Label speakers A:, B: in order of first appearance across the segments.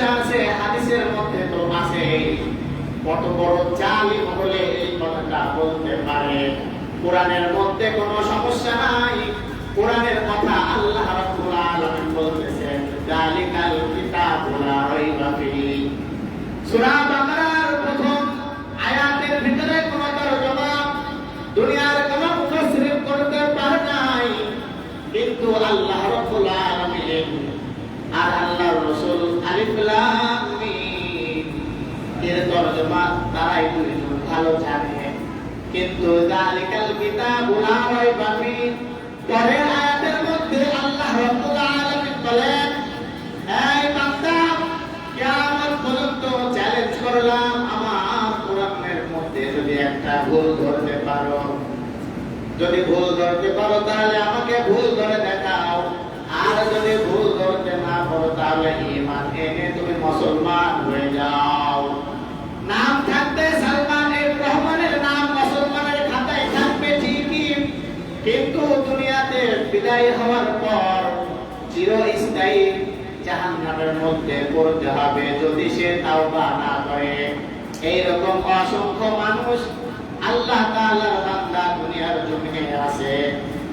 A: সমস্যা আছে হাদিসের মধ্যে তো আছে। কত বড় জালিম হলে এই কথাটা বলতে পারে? কোরআনের মধ্যে কোনো সমস্যা নাই। কোরআনের কথা আল্লাহ রাব্বুল আলামিন বলতেছেন, যালিকাল কিতাবু লা রাইবা ফিহি। সূরা বাকারার প্রথম আয়াতের ভিতরে কোনো তরজমা দুনিয়ার কোনো মুফাসসির করতে পারে নাই, কিন্তু আল্লাহ রাব্বুল আলামিন আর আল্লাহর রাসূল আলিফ লাম মিম এর তরজমা তারাই দুইজন ভালো জানে। কিন্তু যালিকাল কিতাবু লা রাইবা ফিহি পরের আয়াতের মধ্যে আল্লাহ রাব্বুল আলামিন বলেন, এই বান্দা, কিয়ামত পর্যন্ত চ্যালেঞ্জ করলাম, আমার কোরআনের মধ্যে যদি একটা ভুল ধরতে পারো, যদি ভুল ধরতে পারো তাহলে আমাকে ভুল ধরে দেখাও, আর যদি ভুল ধরতে না পারো তাহলে ঈমান এনে তুমি মুসলমান হয়ে যাও। নাম থাকবে সালমান রহমানের নাম মুসলমানের খাতায় থাকবে ঠিকই, কিন্তু দুনিয়াতে বিদায় হওয়ার পর চিরস্থায়ী জাহান্নামের মধ্যে পড়তে হবে যদি সে তাওবা না করে। এইরকম অসংখ্য মানুষ আল্লাহ তাআলার বান্দা দুনিয়ার জমিনে আছে,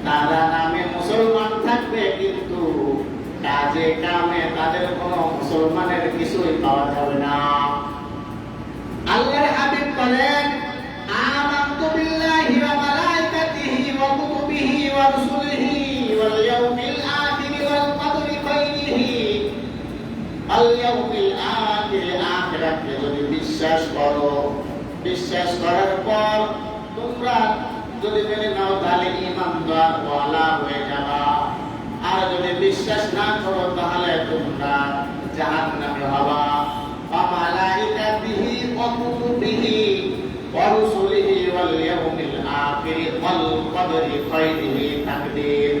A: তারা নামে মুসলমান থাকবে কিন্তু কাজে কামে তাদের কোনো মুসলমানের কিছুই পাওয়া যাবে না। আল্লাহর হাবিব বলেন, আমানতু বিল্লাহি ওয়া মালাইকাতিহি ওয়া কুতুবিহি ওয়া রুসুলিহি ওয়াল ইয়াউমিল আখির ওয়াল কদরি খাইরিহি। আল ইয়াউমিল আখির, আখিরাতে যদি বিশ্বাস করো, বিশ্বাস করার পর তোমরা যদি মেনে নাও তাহলে ঈমানদার ওয়ালা হয়ে যাবা, আর যদি বিশ্বাস না করো তাহলে তোমরা জাহান্নামে হবা। ওয়া মালাইকাতিহি ওয়া কুতুবিহি ওয়া রুসুলিহি ওয়াল ইয়াউমিল আখির ওয়াল কদরি খাইরিহি তাকদীর।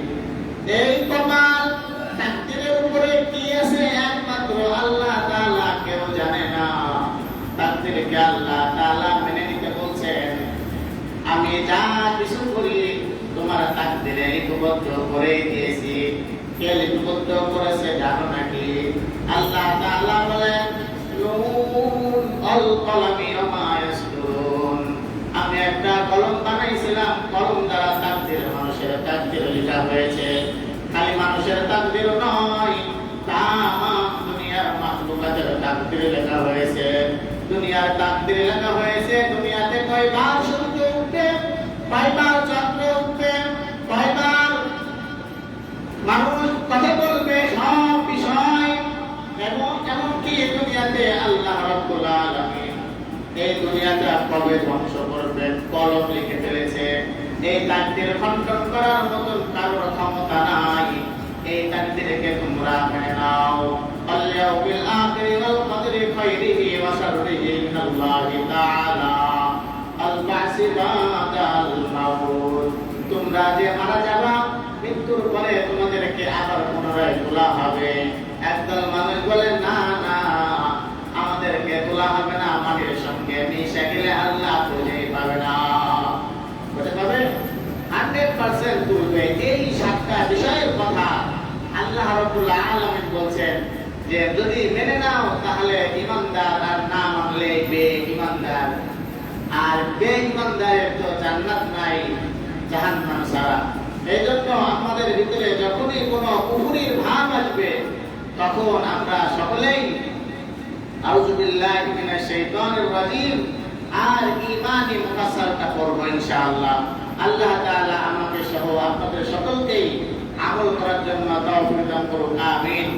A: এই কমাল তাকদীরের উপরে কি আছে একমাত্র আল্লাহ তাআলা, কেউ জানে না। তাকদীরকে আল্লাহ তাআলা মেনে নিতে বলছেন, আমি যা কিছু করি তোমার তাকদীরে লিপিবদ্ধ করে দিয়েছি। কে লিপিবদ্ধ করেছে জানো নাকি? আল্লাহ তাআলা বলেন, নুন আল কলামি ওয়া মা ইয়াসতুরুন। আমি একটা কলম বানাইছিলাম, কলম দ্বারা তাকদীর, মানুষের তাকদীর লেখা হয়েছে। খালি মানুষের তাকদীর নয়, তামাম দুনিয়ার মাখলুকাতের তাকদীর লেখা হয়েছে। দুনিয়ার তাকদীর লেখা হয়েছে। দুনিয়াতে কয়বার সূর্য উঠবে, কয়বার চন্দ্র উঠবে, কয়বার মানুষ কথা বলবে, সব বিষয়। এবং এমনকি দুনিয়াতে আল্লাহ রাব্বুল আলামিন এই দুনিয়াটা কবে ধ্বংস করবেন কলম লিখে ফেলেছে। এই তাকদীর খণ্ডন করার মতো কারোর ক্ষমতা নাই। এই তাকদীরকে তোমরা মেনে নাও। আল ইয়াউমিল আখির ওয়াল কদরি খাইরিহি ওয়া শাররিহি মিনাল্লাহি তাআলা। আল বাসি বাদাল মাউত। তোমরা যে মারা যাবা, মৃত্যুর পরে তোমাদেরকে আবার পুনরায় তোলা হবে। একদল মানুষ বলে, না না, আমাদেরকে তোলা হবে না, মাটির সঙ্গে মিশে গেলে আল্লাহ খুঁজেই পাবে না। বুঝতে পারবে? 100% তুলবে। এই সাতটা বিষয়ের কথা আল্লাহ রাব্বুল আলামিন বলছেন যে যদি মেনে নাও তাহলে ঈমানদার, আর না মানলে বেঈমানদার। আর বেঈমানদারের তো জান্নাত নাই, জাহান্নাম ছাড়া। এই জন্য আমাদের ভিতরে যখনই কোনো কুফরির ভাব আসবে তখন আমরা সকলেই আউযু বিল্লাহি মিনাশ শাইতানির রাজীম আর ঈমানি মুফাসসালটা পড়ব ইনশাআল্লাহ। আল্লাহ তাআলা আমাকে সহ আপনাদের সকলকেই আমল করার জন্য তৌফিক দান করুন। আমিন।